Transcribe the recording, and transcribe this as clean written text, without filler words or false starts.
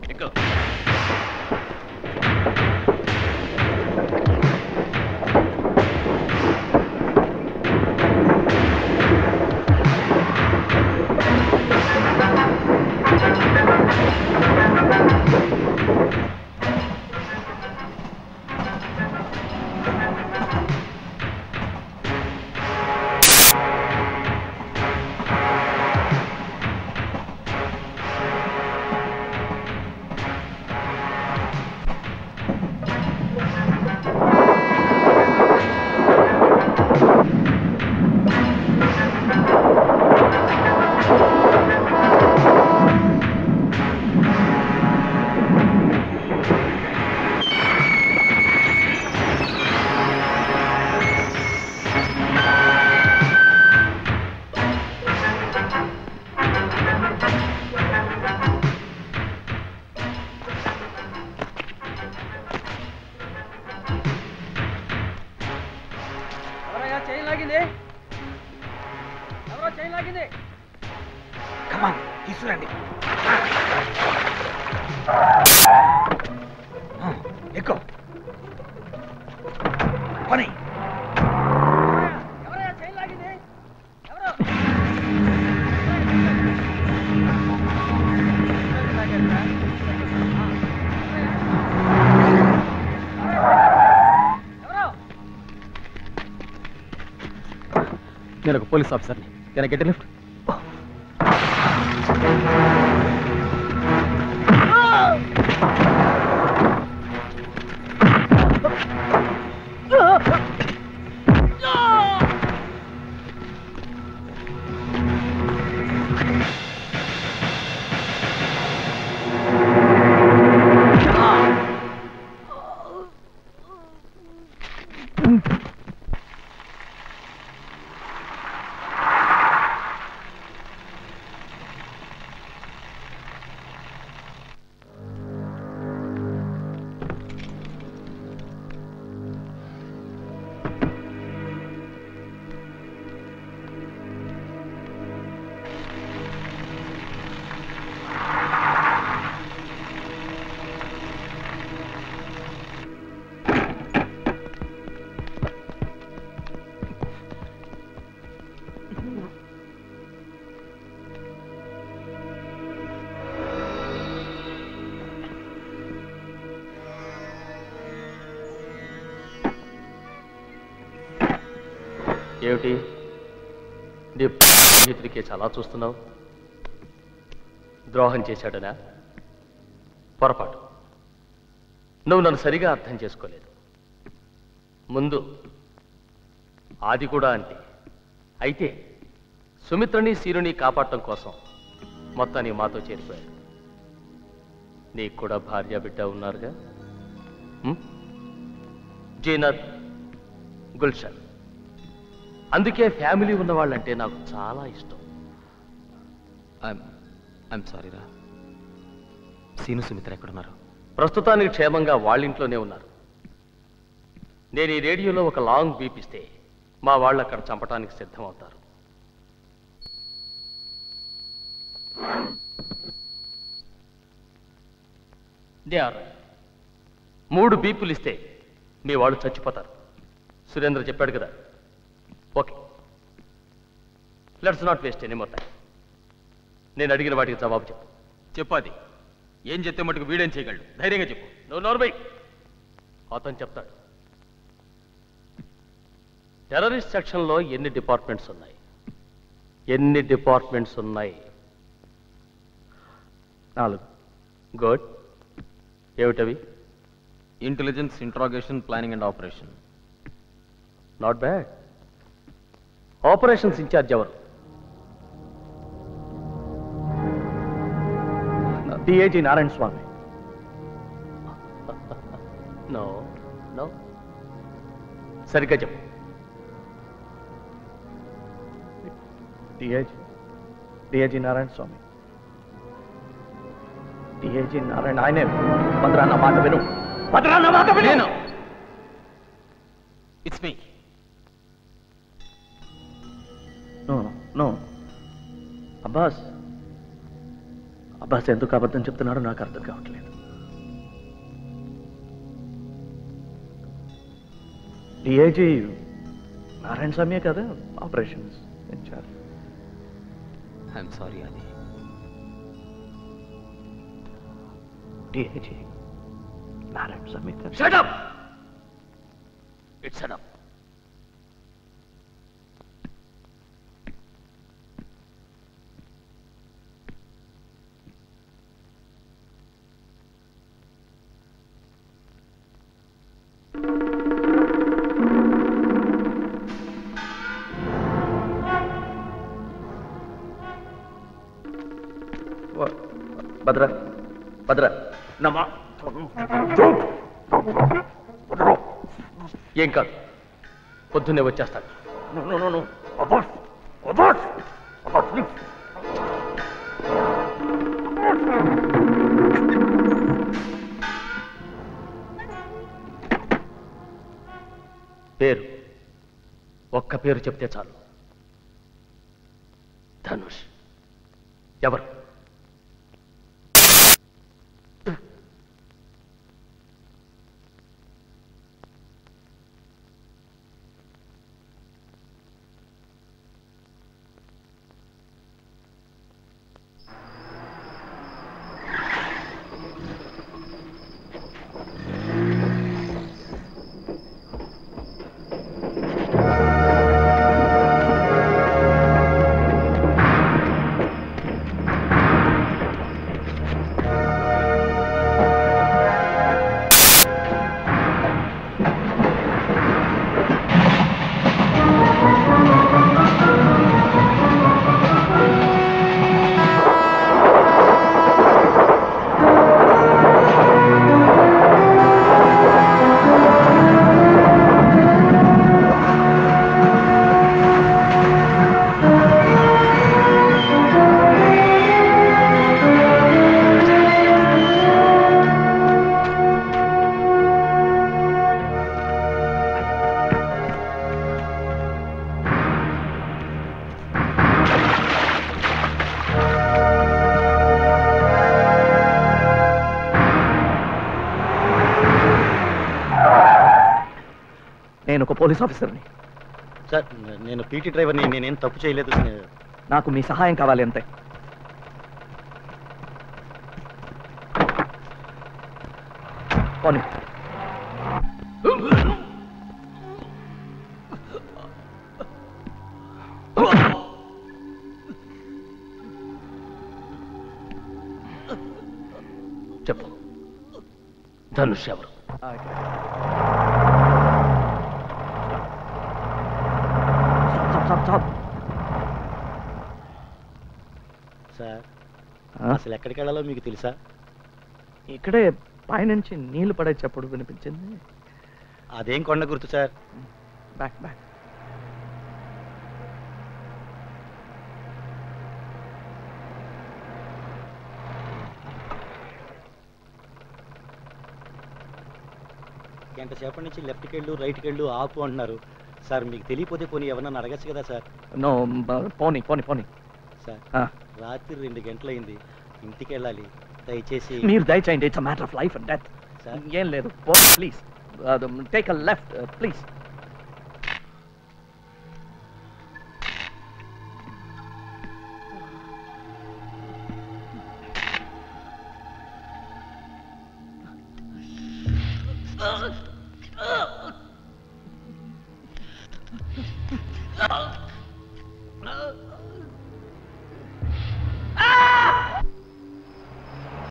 ఎక్కు. తీసుకురండి. ఎక్కువ పని. నేను ఒక పోలీస్ ఆఫీసర్ని. Can I get a lift? ఏమిటి నీ స్నేహితుడికి చాలా చూస్తున్నావు? ద్రోహం చేశాడనా? పొరపాటు. నువ్వు నన్ను సరిగా అర్థం చేసుకోలేదు. ముందు ఆది కూడా అంతే. అయితే సుమిత్రని సీరుని కాపాడటం కోసం మొత్తాన్ని మాతో చేరిపోయాడు. నీకు కూడా భార్య బిడ్డ ఉన్నారుగా, జీనత్, గుల్షన్. అందుకే ఫ్యామిలీ ఉన్నవాళ్ళంటే నాకు చాలా ఇష్టం. ఐఎమ్ సారీ రా. సీను సుమిత్ర ఎక్కడున్నారు? ప్రస్తుతానికి క్షేమంగా వాళ్ళింట్లోనే ఉన్నారు. నేను ఈ రేడియోలో ఒక లాంగ్ బీప్ ఇస్తే మా వాళ్ళు అక్కడ చంపడానికి సిద్ధమవుతారు. దే ఆర్ 3 బీపులు ఇస్తే మీ వాళ్ళు చచ్చిపోతారు. సురేంద్ర చెప్పాడు కదా. Okay, let's not waste any more time. నేను అడిగిన వాటికి జవాబు చెప్పు. చెప్పాది. ఏం చెప్తే మటుకు వీడేం చేయగలడు? ధైర్యంగా చెప్పు. నువ్వు నోర్బై. అతను చెప్తాడు. టెర్రరిస్ట్ సెక్షన్లో ఎన్ని డిపార్ట్మెంట్స్ ఉన్నాయి? ఎన్ని డిపార్ట్మెంట్స్ ఉన్నాయి? 4. గుడ్. ఏమిటవి? Intelligence, interrogation, planning and operation. Not bad. Operations incharge ఎవరు? DIG Narayana Swamy. No no, సరిగ్గా చెప్పు. డిఐజీ నారాయణ స్వామి. డిఐజీ నారాయణ ఆయనే. భద్రాన్న మాట విను. భద్రాన్న మాట విను. It's me. No no, Abbas Abbas ఎందుకు అబద్ధం చెప్తున్నాడో నాకు అర్థం కావట్లేదు. డిఐజీ నారాయణ స్వామి కదా ఆపరేషన్స్ ఇన్ఛార్జ్. ఐఎమ్ సారీ అది. డిఐజీ నారాయణ స్వామి కదా. Shut up! It's enough. భద్ర భద్ర నమ్మా ఏం కాదు, పొద్దున్నే వచ్చేస్తాను. పేరు ఒక్క పేరు చెప్తే చాలు. ధనుష్. ఎవరు? నేను ఒక పోలీస్ ఆఫీసర్ని. సార్ నేను పీటీ డ్రైవర్ని, నేనేం తప్పు చేయలేదు. నాకు మీ సహాయం కావాలి అంతే. పోనీ. చెప్పు, ధనుష్ ఎవరు? సార్ అసలు ఎక్కడికి వెళ్ళాలో మీకు తెలుసా? ఇక్కడే పైనుంచి నీళ్లు పడే చప్పుడు వినిపించింది. అదేం కొండ గుర్తు సార్? Back back. గంట సేపటి నుంచి లెఫ్ట్కి వెళ్ళు, రైట్కి వెళ్ళు, ఆపు అంటున్నారు సార్. మీకు తెలియపోతే పోనీ ఎవరన్నా అడగచ్చు కదా సార్? నో, పోనీ పోనీ పోనీ. సార్ రాత్రి 2 గంటలైంది, ఇంటికి వెళ్ళాలి. దయచేసి మీరు దయచేయండి. It's a matter of life and death. Sir ఏం లేదు, please take a left please. Oh!